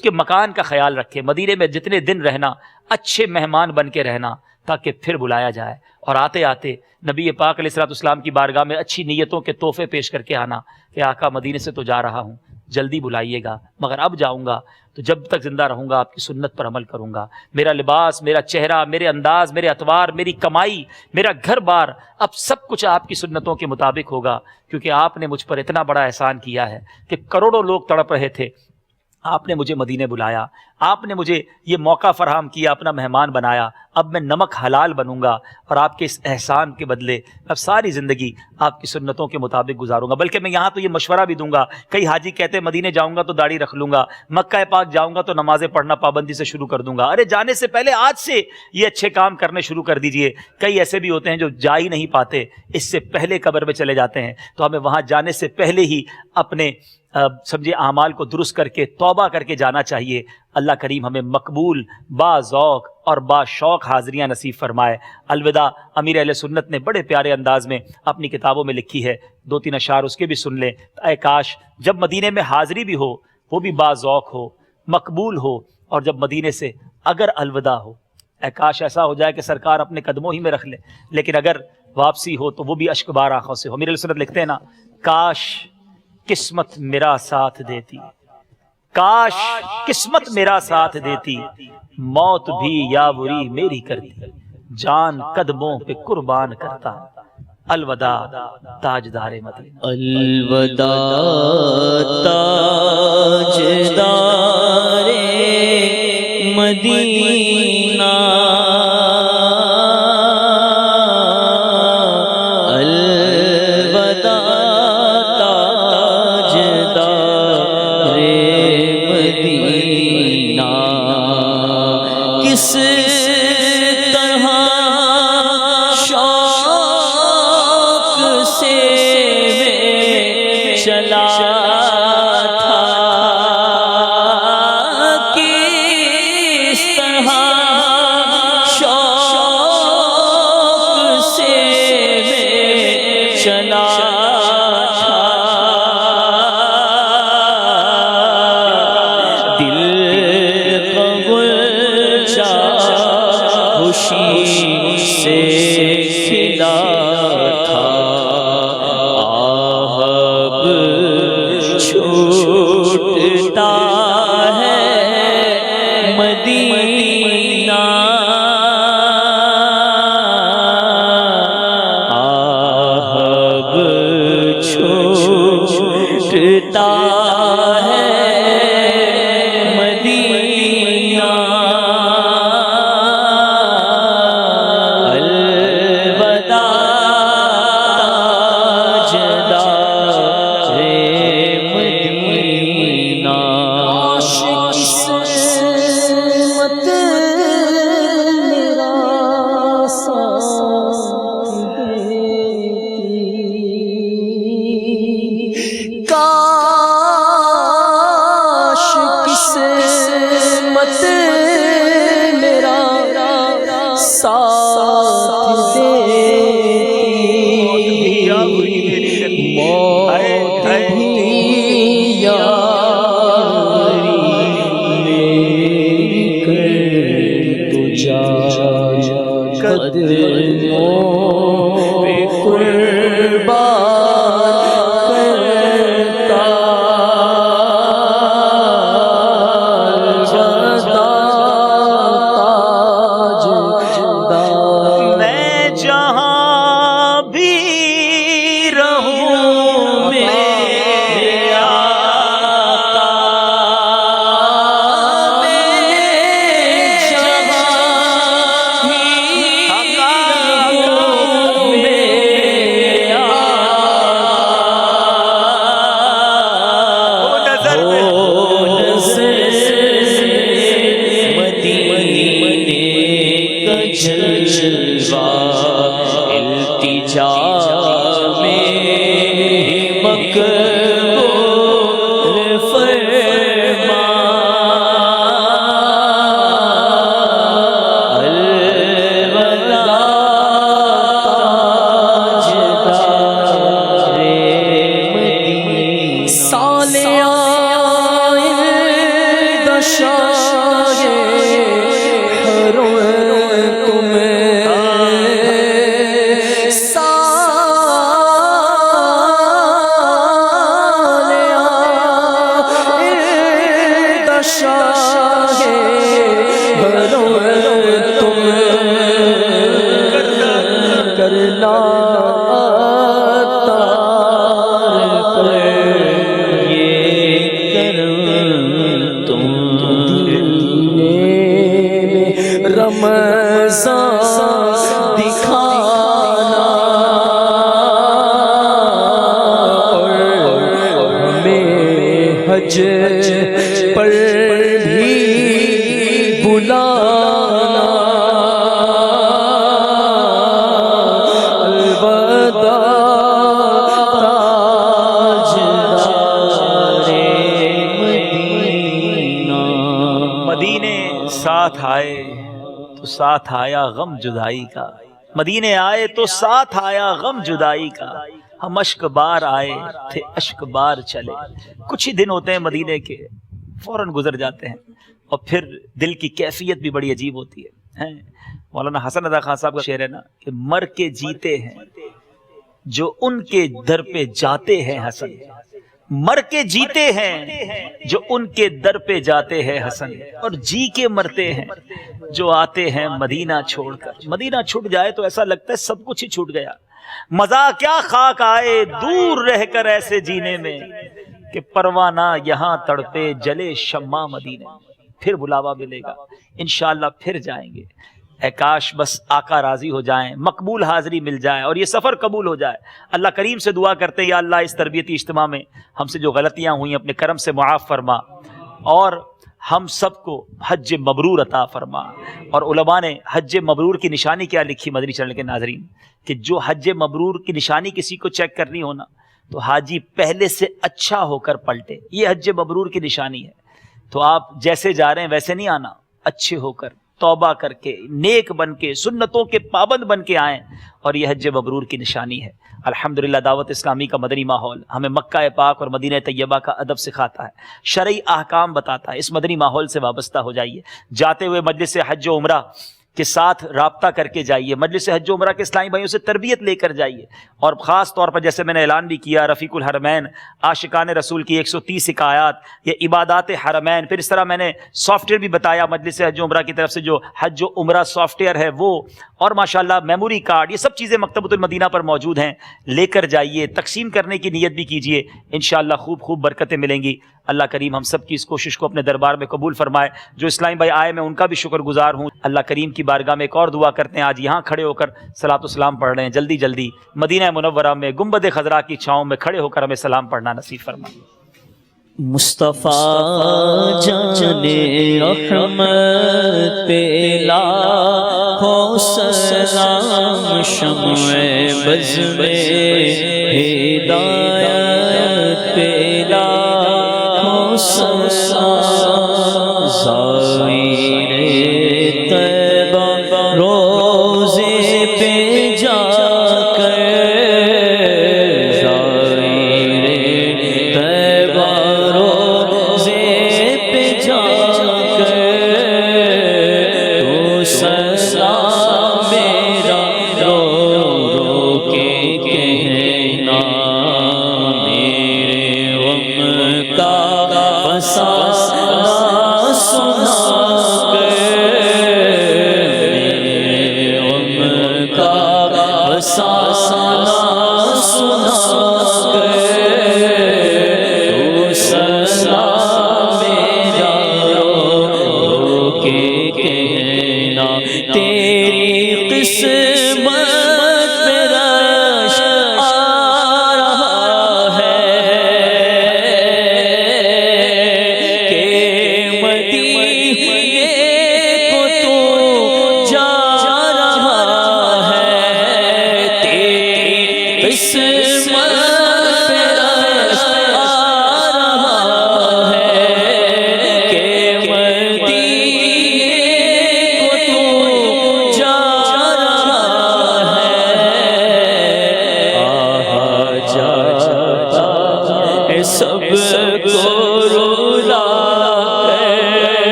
کے مکان کا خیال رکھے. مدینے میں جتنے دن رہنا، اچھے مہمان بن کے رہنا تاکہ پھر بلایا جائے. اور آتے آتے نبی پاک علیہ الصلوۃ والسلام کی بارگاہ میں اچھی نیتوں کے تحفے پیش کر کے آنا کہ آقا مدینے سے تو جا رہا ہوں، جلدی بلائیے گا، مگر اب جاؤں گا تو جب تک زندہ رہوں گا آپ کی سنت پر عمل کروں گا. میرا لباس، میرا چہرہ، میرے انداز، میرے اطوار، میری کمائی، میرا گھر بار، اب سب کچھ آپ کی سنتوں کے مطابق ہوگا، کیونکہ آپ نے مجھ پر اتنا بڑا احسان کیا ہے کہ کروڑوں لوگ تڑپ رہے تھے، آپ نے مجھے مدینے بلایا، آپ نے مجھے یہ موقع فراہم کیا، اپنا مہمان بنایا. اب میں نمک حلال بنوں گا اور آپ کے اس احسان کے بدلے اب ساری زندگی آپ کی سنتوں کے مطابق گزاروں گا. بلکہ میں یہاں تو یہ مشورہ بھی دوں گا، کئی حاجی کہتے ہیں مدینے جاؤں گا تو داڑھی رکھ لوں گا، مکہ پاک جاؤں گا تو نمازیں پڑھنا پابندی سے شروع کر دوں گا. ارے جانے سے پہلے آج سے یہ اچھے کام کرنے شروع کر دیجئے. کئی ایسے بھی ہوتے ہیں جو جا ہی نہیں پاتے، اس سے پہلے قبر میں چلے جاتے ہیں. تو ہمیں وہاں جانے سے پہلے ہی اپنے سمجھے اعمال کو درست کر کے توبہ کر کے جانا چاہیے. اللہ کریم ہمیں مقبول، با ذوق اور با شوق حاضریاں نصیب فرمائے. الوداع امیر اہل سنت نے بڑے پیارے انداز میں اپنی کتابوں میں لکھی ہے، 2-3 اشعار اس کے بھی سن لیں. اے کاش جب مدینے میں حاضری بھی ہو وہ بھی با ذوق ہو، مقبول ہو، اور جب مدینے سے اگر الوداع ہو، اے کاش ایسا ہو جائے کہ سرکار اپنے قدموں ہی میں رکھ لے، لیکن اگر واپسی ہو تو وہ بھی اشک بار آنکھوں سے ہو. امیر اہل سنت لکھتے ہیں نا، کاش قسمت میرا ساتھ دیتی، کاش قسمت میرا ساتھ دیتی، موت بھی یاوری میری کرتی، جان قدموں پہ قربان کرتا. الوداع تاجدار مدینہ. الوداع تاجدار مدینہ، کس طرح شوق سے میں چلا تھا، کس طرح شوق سے میں چلا تھا، دل خوشی سے کھلا تھا، آہب چھوٹتا ہے مدینہ، آہب چھوٹتا ہے مدینہ. الوداع جامِ مقبول فرما حج پر بھی بلانا الوداع تاجدار مدینہ. مدینے ساتھ آئے تو ساتھ آیا غم جدائی کا. مدینے آئے تو ساتھ آیا غم جدائی کا. ہم اشک بار آئے تھے اشک بار چلے. کچھ ہی دن ہوتے ہیں مدینے کے، فوراً گزر جاتے ہیں، اور پھر دل کی کیفیت بھی بڑی عجیب ہوتی ہے. مولانا حسن رضا خان صاحب کا شعر ہے نا کہ مر کے جیتے ہیں جو ان کے در پہ جاتے ہیں حسن. مر کے جیتے ہیں جو ان کے در پہ جاتے ہیں حسن، اور جی کے مرتے ہیں جو آتے ہیں مدینہ چھوڑ کر. مدینہ چھوٹ جائے تو ایسا لگتا ہے سب کچھ ہی چھوٹ گیا. مزہ کیا خاک آئے دور رہ کر ایسے جینے میں کہ پروانہ یہاں تڑپے جلے شمع مدینے. پھر بلاوا ملے گا انشاءاللہ، پھر جائیں گے. اے کاش بس آقا راضی ہو جائیں، مقبول حاضری مل جائے اور یہ سفر قبول ہو جائے. اللہ کریم سے دعا کرتے ہیں یا اللہ اس تربیتی اجتماع میں ہم سے جو غلطیاں ہوئیں اپنے کرم سے معاف فرما، اور ہم سب کو حج مبرور عطا فرما. اور علماء نے حج مبرور کی نشانی کیا لکھی مدنی چینل کے ناظرین، کہ جو حج مبرور کی نشانی کسی کو چیک کرنی ہونا تو حاجی پہلے سے اچھا ہو کر پلٹے. یہ حج مبرور کی نشانی ہے. تو آپ جیسے جا رہے ہیں ویسے نہیں آنا، اچھے ہو کر توبہ کر کے نیک بن کے سنتوں کے پابند بن کے آئیں، اور یہ حج مبرور کی نشانی ہے. الحمدللہ دعوت اسلامی کا مدنی ماحول ہمیں مکہ پاک اور مدینہ طیبہ کا ادب سکھاتا ہے، شرعی احکام بتاتا ہے. اس مدنی ماحول سے وابستہ ہو جائیے. جاتے ہوئے مجلس حج و عمرہ کے ساتھ رابطہ کر کے جائیے. مجلس حج و عمرہ کے اسلامی بھائیوں سے تربیت لے کر جائیے. اور خاص طور پر جیسے میں نے اعلان بھی کیا، رفیق الحرمین، عاشقان رسول کی 130 حکایات، یہ عبادات حرمین. پھر اس طرح میں نے سافٹ ویئر بھی بتایا مجلس حج و عمرہ کی طرف سے جو حج و عمرہ سافٹ ویئر ہے وہ، اور ماشاءاللہ میموری کارڈ، یہ سب چیزیں مکتبۃ المدینہ پر موجود ہیں. لے کر جائیے، تقسیم کرنے کی نیت بھی کیجیے، انشاءاللہ خوب خوب برکتیں ملیں گی. اللہ کریم ہم سب کی اس کوشش کو اپنے دربار میں قبول فرمائے. جو اسلامی بھائی آئے میں ان کا بھی شکر گزار ہوں. اللہ کریم کی بارگاہ میں ایک اور دعا کرتے ہیں. آج یہاں کھڑے ہو کر صلاۃ و سلام پڑھ رہے ہیں. جلدی جلدی مدینہ منورہ میں گنبد خضرا کی چھاؤں میں کھڑے ہو کر ہمیں سلام پڑھنا نصیب فرمائے. مصطفیٰ جان رحمت پہ لاکھوں سلام، شمع بز میں ہدایت پہ لاکھوں سلام. زائر طیبہ روزے پہ جا کر، زائر طیبہ روزے پہ جا کر تو سلام میرا رو رو کے کہنا، میرے غم کا فسانہ سنا کر، میرے غم کا فسانہ سنا کر تو سلام میرا رو رو کے کہنا. تیری قسمت پہ رش آ رہا ہے کہ مدینے کو تو جا رہا ہے. تیری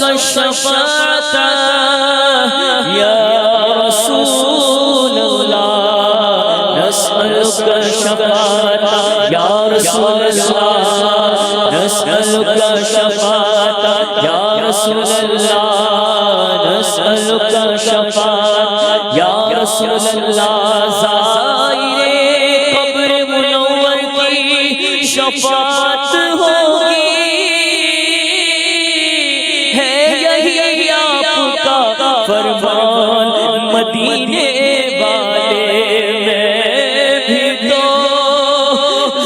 الشفاعة يا رسول الله نسألك الشفاعة يا رسول الله نسألك الشفاعة يا رسول الله نسألك الشفاعة يا رسول الله زائر قبر منور کی شفاعت ہوگی ہے یہی آپ کا فرمان مدینے والے میں بھی تو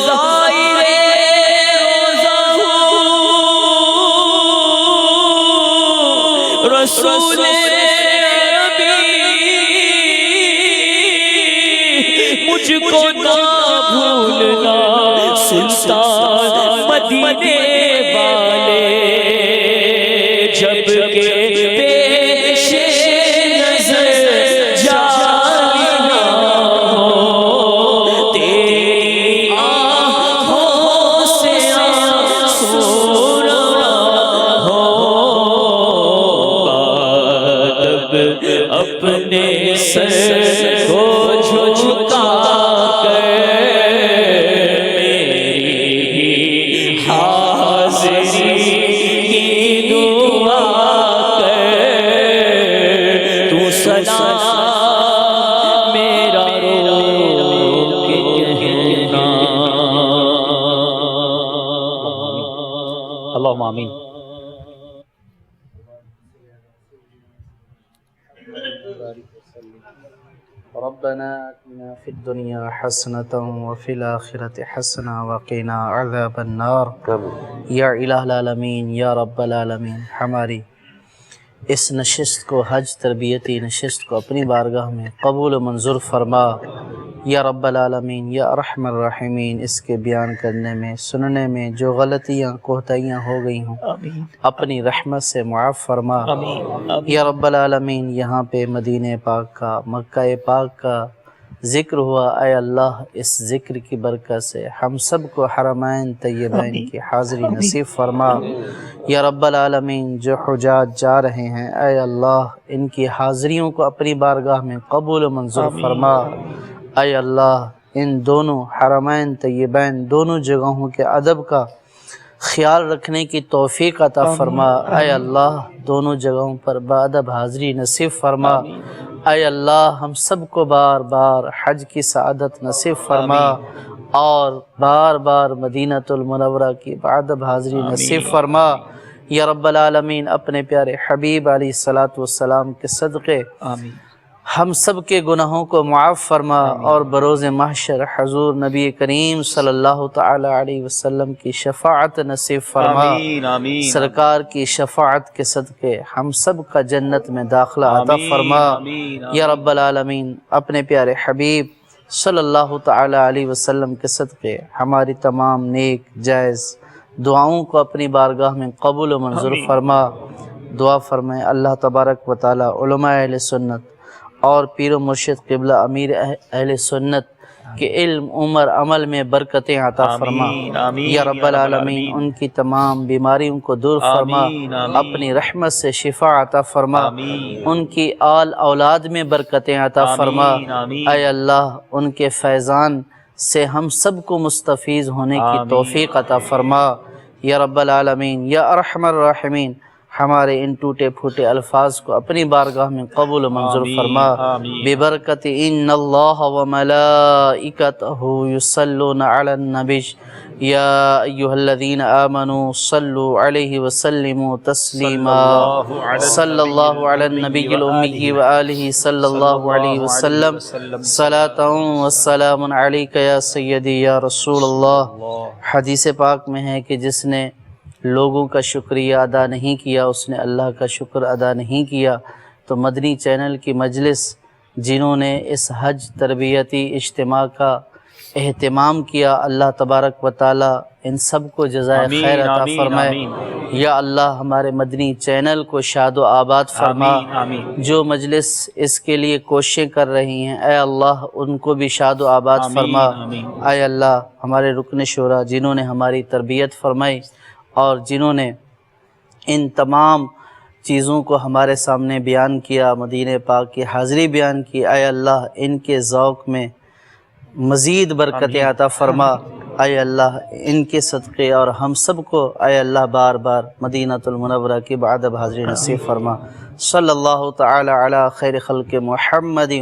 زائر روضہ ہوں رسول مجھ کو نہ بھولنا سلطان مدینے والے جب کہ پیش نظر جالی نہ ہو تیری آنکھوں سے آنسو نہ ہو ادب اپنے سر کو جھکا کر میری حاضری کی دعا کر تو سلام میرا رو کے کہنا اللہم آمین. ربنا آتنا في الدنيا حسنة وفي الآخرة حسنة وقنا عذاب النار یا الہ العالمین یا رب العالمین ہماری اس نشست کو حج تربیتی نشست کو اپنی بارگاہ میں قبول و منظور فرما یا رب العالمین یا ارحم الراحمین. اس کے بیان کرنے میں سننے میں جو غلطیاں کوتاہیاں ہو گئی ہوں اپنی رحمت سے معاف فرما یا رب العالمین. یہاں پہ مدینہ پاک کا مکہ پاک کا ذکر ہوا، اے اللہ اس ذکر کی برکت سے ہم سب کو حرمین طیبین کی حاضری نصیب فرما یا رب العالمین. جو حجاج جا رہے ہیں اے اللہ ان کی حاضریوں کو اپنی بارگاہ میں قبول و منظور فرما اے اللہ. ان دونوں حرمین طیبین دونوں جگہوں کے ادب کا خیال رکھنے کی توفیق عطا فرما اے اللہ. دونوں جگہوں پر بادب حاضری نصیب فرما اے اللہ. ہم سب کو بار بار حج کی سعادت نصیب فرما اور بار بار مدینہ المنورہ کی بادب حاضری نصیب فرما یا رب العالمین. اپنے پیارے حبیب علیہ الصلاۃ والسلام کے صدقے ہم سب کے گناہوں کو معاف فرما اور بروز محشر حضور نبی کریم صلی اللہ تعالی علیہ وسلم کی شفاعت نصیب فرما. سرکار کی شفاعت کے صدقے ہم سب کا جنت میں داخلہ عطا فرما یا رب العالمین. اپنے پیارے حبیب صلی اللہ تعالی علیہ وسلم کے صدقے ہماری تمام نیک جائز دعاؤں کو اپنی بارگاہ میں قبول و منظور فرما. دعا فرمائے اللہ تبارک و تعالی علماء اہل سنت اور پیر و مرشد قبلہ امیر اہل سنت کے علم عمر عمل میں برکتیں عطا فرما یا رب العالمین. ان کی تمام بیماریوں کو دور فرما اپنی رحمت سے شفا عطا فرما. ان کی آل اولاد میں برکتیں عطا فرما اے اللہ. ان کے فیضان سے ہم سب کو مستفیض ہونے کی توفیق عطا فرما یا رب العالمین یا ارحم الراحمین. ہمارے ان ٹوٹے پھوٹے الفاظ کو اپنی بارگاہ میں قبول و منظور فرما ببرکت ان اللہ وملائکتہ یصلون علی النبی یا ایہا الذین آمنوا صلوا علیہ وسلموا تسلیما صلی اللہ علی النبی الامی وآلہ صلی اللہ علیہ وسلم صلاۃ والسلام علیک یا سیدی یا رسول اللہ. حدیث پاک میں ہے کہ جس نے لوگوں کا شکریہ ادا نہیں کیا اس نے اللہ کا شکر ادا نہیں کیا. تو مدنی چینل کی مجلس جنہوں نے اس حج تربیتی اجتماع کا اہتمام کیا اللہ تبارک و تعالی ان سب کو جزائے خیر عطا فرمائے یا اللہ. ہمارے مدنی چینل کو شاد و آباد فرما. جو مجلس اس کے لیے کوششیں کر رہی ہیں اے اللہ ان کو بھی شاد و آباد فرما اے اللہ. ہمارے رکن شورا جنہوں نے ہماری تربیت فرمائی اور جنہوں نے ان تمام چیزوں کو ہمارے سامنے بیان کیا، مدینہ پاک کی حاضری بیان کی، اے اللہ ان کے ذوق میں مزید برکت عطا فرما، اے اللہ ان کے صدقے اور ہم سب کو اے اللہ بار بار مدینہ المنورہ کی بعد حاضری نصیب فرما۔ صلی اللہ تعالی علی خیر خلق محمد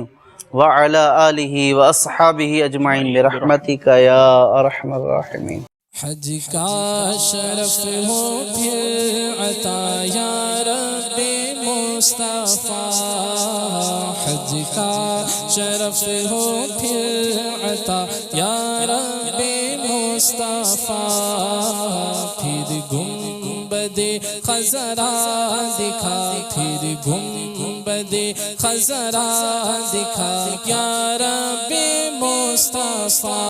وعلی آلہ واصحابہ اجمعین برحمتک یا ارحم الراحمین۔ حج کا شرف ہو پھر عطا یا رب مصطفیٰ، حج کا شرف ہو پھر عطا یا رب مصطفیٰ، پھر گنبد خضرا دکھا، پھر گنبد خضرا دکھا یا رب مصطفیٰ۔